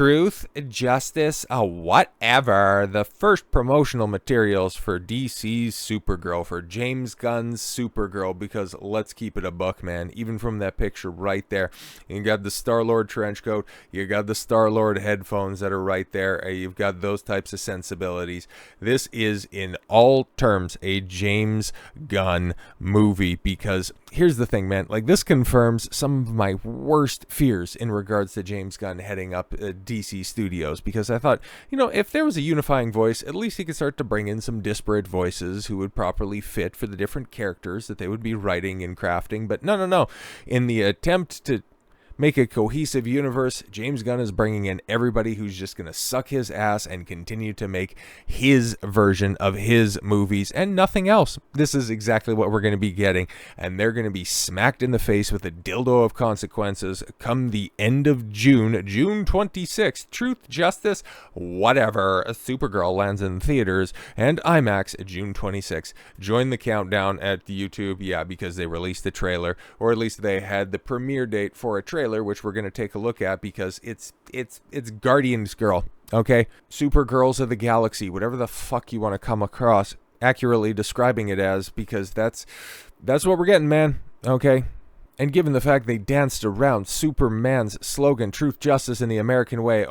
Truth, Justice, whatever. The first promotional materials for DC's Supergirl, for James Gunn's Supergirl, because let's keep it a buck, man. Even from that picture right there, you got the Star-Lord trench coat, you got the Star-Lord headphones that are right there, you've got those types of sensibilities. This is, in all terms, a James Gunn movie, because here's the thing, man. Like, this confirms some of my worst fears in regards to James Gunn heading up DC Studios, because I thought, if there was a unifying voice, at least he could start to bring in some disparate voices who would properly fit for the different characters that they would be writing and crafting. But no. In the attempt to make a cohesive universe, James Gunn is bringing in everybody who's just going to suck his ass and continue to make his version of his movies and nothing else. This is exactly what we're going to be getting, and they're going to be smacked in the face with a dildo of consequences come the end of June 26th. Truth, Justice, whatever. Supergirl lands in theaters and IMAX June 26th. Join the countdown at YouTube, because they released the trailer, or at least they had the premiere date for a trailer, which we're going to take a look at, because it's Guardians Girl, okay? Supergirls of the Galaxy, whatever the fuck you want to come across accurately describing it as, because that's what we're getting, man, okay? And given the fact they danced around Superman's slogan, Truth, Justice, in the American way,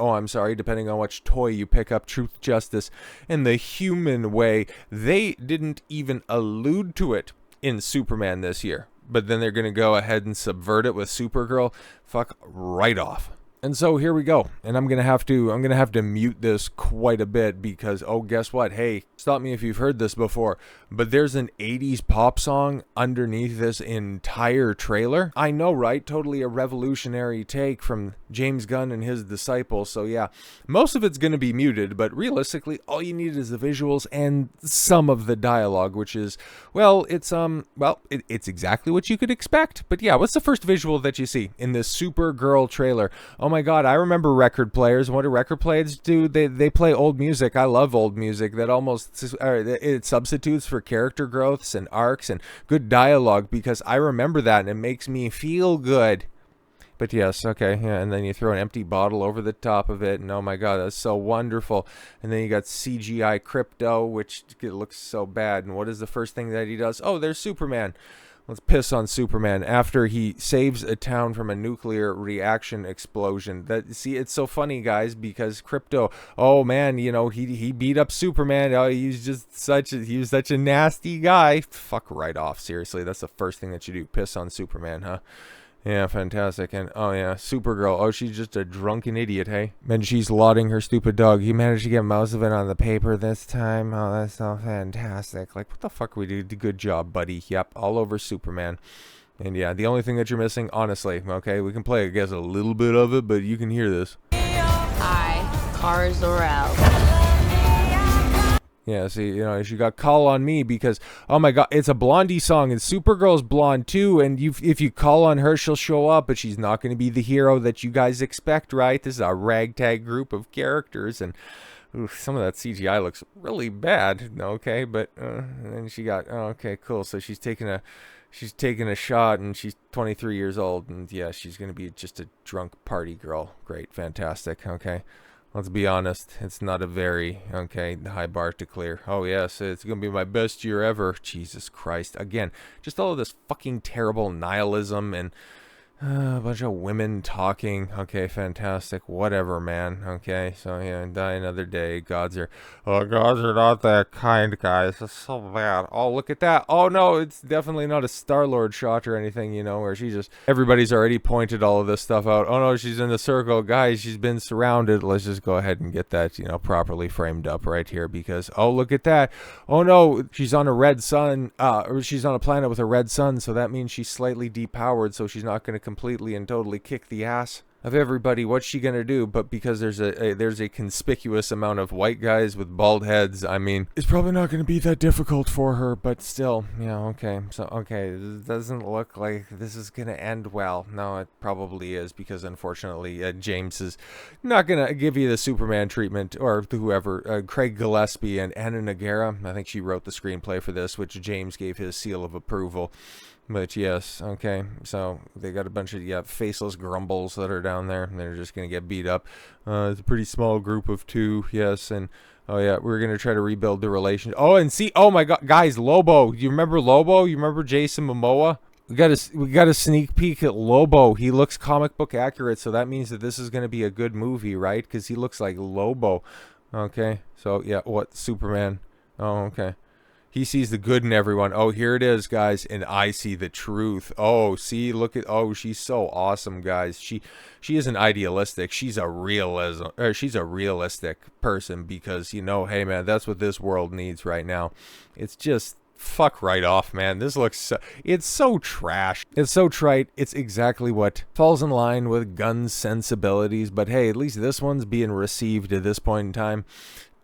depending on which toy you pick up, Truth, Justice, in the human way, they didn't even allude to it in Superman this year. But then they're going to go ahead and subvert it with Supergirl. Fuck right off. And so here we go. And I'm going to have to mute this quite a bit, because guess what? Hey, stop me if you've heard this before, but there's an 80s pop song underneath this entire trailer. I know, right? Totally a revolutionary take from James Gunn and his disciples. So yeah, most of it's going to be muted, but realistically, all you need is the visuals and some of the dialogue, which is, it's exactly what you could expect. But yeah, what's the first visual that you see in this Supergirl trailer? Oh my god, I remember record players. What do record players do? They play old music. I love old music that it substitutes for character growths and arcs and good dialogue, because I remember that and it makes me feel good. But yes, okay, yeah, and then you throw an empty bottle over the top of it, and oh my god, that's so wonderful. And then you got CGI Crypto, which it looks so bad. And what is the first thing that he does? Oh, there's Superman. Let's piss on Superman after he saves a town from a nuclear reaction explosion. It's so funny, guys, because Crypto, oh man, he beat up Superman. Oh, he was such a nasty guy. Fuck right off, seriously. That's the first thing that you do. Piss on Superman, huh? Yeah, fantastic. And oh yeah, Supergirl. Oh, she's just a drunken idiot, hey? And she's lauding her stupid dog. You managed to get most of it on the paper this time. Oh, that's so fantastic. Like, what the fuck we do? Good job, buddy. Yep, all over Superman. And yeah, the only thing that you're missing, honestly, okay, we can play, I guess, a little bit of it, but you can hear this. I, Kara Zor-El. Yeah, see, she got Call on Me, because, oh my god, it's a Blondie song, and Supergirl's blonde too, and if you call on her, she'll show up, but she's not going to be the hero that you guys expect, right? This is a ragtag group of characters, and some of that CGI looks really bad, okay, but then she got, okay, cool, so she's taking a shot, and she's 23 years old, and yeah, she's going to be just a drunk party girl. Great, fantastic, okay. Let's be honest, it's not a very, high bar to clear. Oh yes, it's going to be my best year ever. Jesus Christ. Again, just all of this fucking terrible nihilism and a bunch of women talking. Okay, fantastic. Whatever, man. Okay, so yeah, die another day. Gods are not that kind, guys. It's so bad. Oh, look at that. Oh no, it's definitely not a Star-Lord shot or anything, where everybody's already pointed all of this stuff out. Oh no, she's in the circle. Guys, she's been surrounded. Let's just go ahead and get that, properly framed up right here, because, oh, look at that. Oh no, she's on a red sun, or she's on a planet with a red sun, so that means she's slightly depowered, so she's not going to completely and totally kick the ass of everybody. What's she gonna do? But because there's a conspicuous amount of white guys with bald heads, I mean, it's probably not gonna be that difficult for her, but still, okay. So, okay, this doesn't look like this is gonna end well. No, it probably is, because unfortunately, James is not gonna give you the Superman treatment, or whoever, Craig Gillespie and Anna Nagara, I think she wrote the screenplay for this, which James gave his seal of approval. But yes, okay. So they got a bunch of faceless grumbles that are down there, and they're just gonna get beat up. It's a pretty small group of two, yes, and oh yeah, we're gonna try to rebuild the relation. Oh, and see, oh my God, guys, Lobo. You remember Lobo? You remember Jason Momoa? We got a sneak peek at Lobo. He looks comic book accurate, so that means that this is gonna be a good movie, right? Because he looks like Lobo. Okay, so yeah, what Superman? Oh, okay. He sees the good in everyone. Oh, here it is, guys, and I see the truth. Oh, see, look at. Oh, she's so awesome, guys. She isn't idealistic. She's a realistic person because hey, man, that's what this world needs right now. It's just fuck right off, man. This looks it's so trash. It's so trite. It's exactly what falls in line with Gunn's sensibilities. But hey, at least this one's being received at this point in time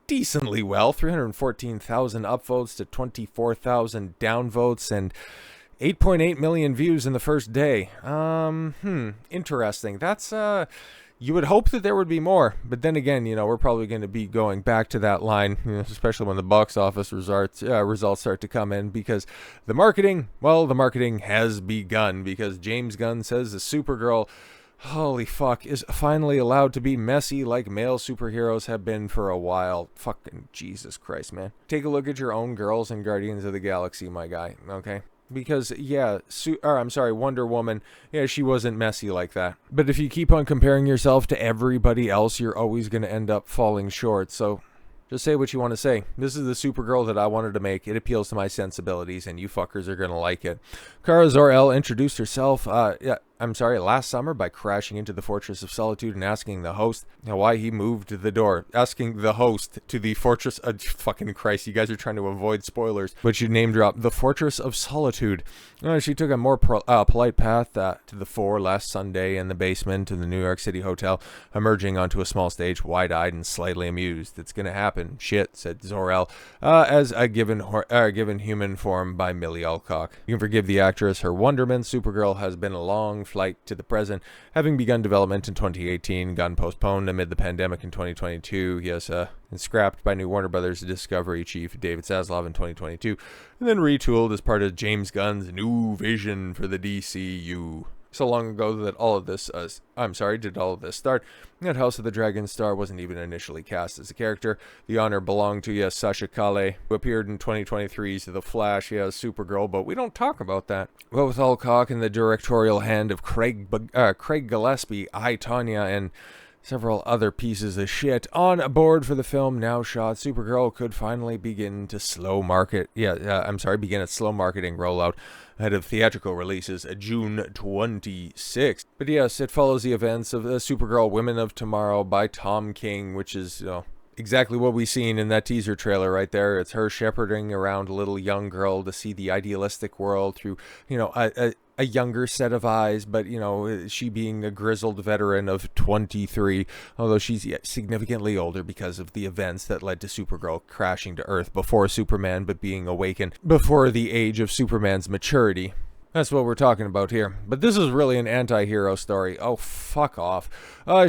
decently well. 314,000 upvotes to 24,000 downvotes and 8.8 million views in the first day. Interesting. That's you would hope that there would be more, but then again, we're probably going to be going back to that line, especially when the box office results start to come in, because the marketing has begun, because James Gunn says the Supergirl, holy fuck, is finally allowed to be messy like male superheroes have been for a while. Fucking Jesus Christ, man. Take a look at your own girls in Guardians of the Galaxy, my guy, okay? Because, Wonder Woman, she wasn't messy like that. But if you keep on comparing yourself to everybody else, you're always going to end up falling short. So just say what you want to say. This is the Supergirl that I wanted to make. It appeals to my sensibilities, and you fuckers are going to like it. Kara Zor-El introduced herself, last summer by crashing into the Fortress of Solitude and asking the host why he moved the door. Asking the host to the Fortress... fucking Christ, you guys are trying to avoid spoilers. But you name drop the Fortress of Solitude. She took a more polite path to the fore last Sunday in the basement in the New York City hotel, emerging onto a small stage, wide-eyed and slightly amused. It's gonna happen. Shit, said Zor-El, as a given human form by Millie Alcock. You can forgive the actress her wonderment. Supergirl has been a long flight to the present, having begun development in 2018, Gunn postponed amid the pandemic in 2022, and scrapped by new Warner Brothers Discovery chief David Zaslav in 2022, and then retooled as part of James Gunn's new vision for the DCU. So long ago that did all of this start. That House of the Dragon star wasn't even initially cast as a character. The honor belonged to, Sasha Calle, who appeared in 2023's The Flash, Supergirl, but we don't talk about that. Well, with Alcock and the directorial hand of Craig Gillespie, I, Tonya, and several other pieces of shit on board for the film now shot, Supergirl could finally begin its slow marketing rollout ahead of theatrical releases June 26th. But yes, it follows the events of Supergirl Women of Tomorrow by Tom King, which is, exactly what we seen in that teaser trailer right there. It's her shepherding around a little young girl to see the idealistic world through, a younger set of eyes, but, she being a grizzled veteran of 23, although she's significantly older because of the events that led to Supergirl crashing to Earth before Superman, but being awakened before the age of Superman's maturity. That's what we're talking about here. But this is really an anti-hero story. Oh, fuck off.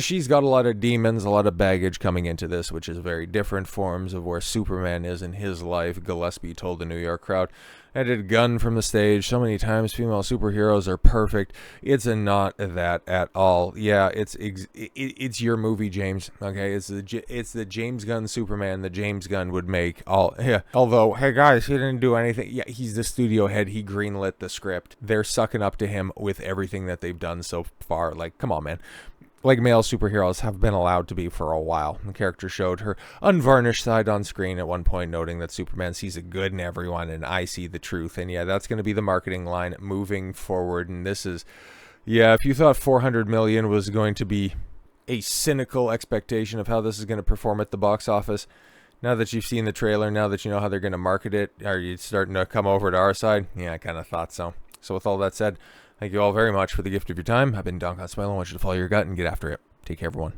She's got a lot of demons, a lot of baggage coming into this, which is very different forms of where Superman is in his life, Gillespie told the New York crowd. Edited Gunn from the stage so many times. Female superheroes are perfect. It's not that at all. Yeah, it's your movie, James. Okay, it's the James Gunn Superman that James Gunn would make. Although, hey guys, he didn't do anything. Yeah, he's the studio head. He greenlit the script. They're sucking up to him with everything that they've done so far. Like, come on, man. Like male superheroes have been allowed to be for a while. The character showed her unvarnished side on screen at one point, noting that Superman sees the good in everyone and I see the truth. And that's going to be the marketing line moving forward. And this is, if you thought 400 million was going to be a cynical expectation of how this is going to perform at the box office, now that you've seen the trailer, now that you know how they're going to market it, are you starting to come over to our side? Yeah, I kind of thought so. So with all that said, thank you all very much for the gift of your time. I've been Don Consuelo. I want you to follow your gut and get after it. Take care, everyone.